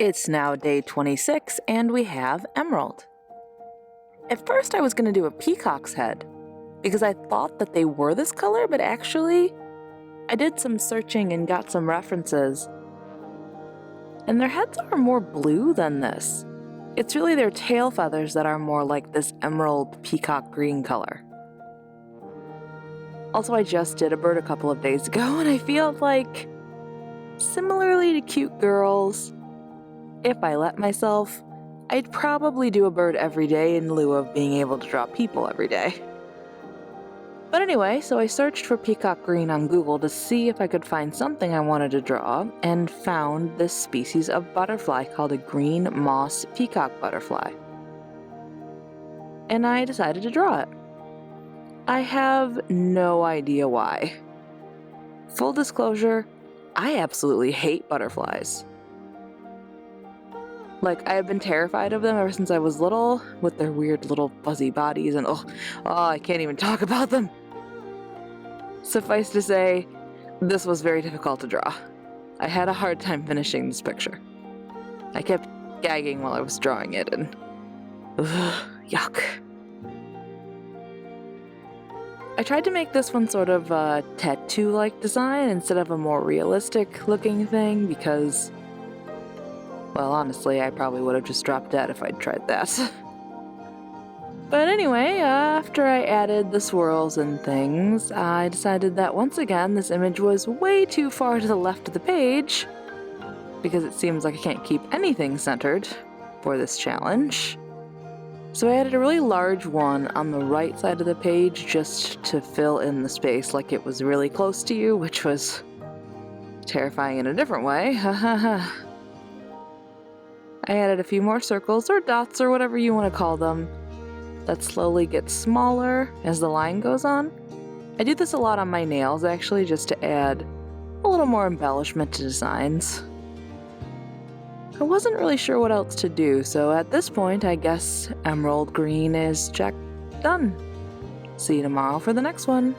It's now day 26 and we have emerald. At first I was going to do a peacock's head because I thought that they were this color, but actually I did some searching and got some references. And their heads are more blue than this. It's really their tail feathers that are more like this emerald peacock green color. Also, I just did a bird a couple of days ago and I feel like, similarly to cute girls, if I let myself, I'd probably do a bird every day in lieu of being able to draw people every day. But anyway, so I searched for peacock green on Google to see if I could find something I wanted to draw, and found this species of butterfly called a green moss peacock butterfly. And I decided to draw it. I have no idea why. Full disclosure, I absolutely hate butterflies. Like, I have been terrified of them ever since I was little, with their weird little fuzzy bodies, and oh, I can't even talk about them. Suffice to say, this was very difficult to draw. I had a hard time finishing this picture. I kept gagging while I was drawing it, and yuck. I tried to make this one sort of a tattoo-like design instead of a more realistic-looking thing because, well, honestly, I probably would have just dropped dead if I'd tried that. But anyway, after I added the swirls and things, I decided that once again this image was way too far to the left of the page, because it seems like I can't keep anything centered for this challenge. So I added a really large one on the right side of the page just to fill in the space like it was really close to you, which was terrifying in a different way. I added a few more circles or dots or whatever you want to call them that slowly get smaller as the line goes on. I do this a lot on my nails actually, just to add a little more embellishment to designs. I wasn't really sure what else to do, so at this point I guess emerald green is check done. See you tomorrow for the next one.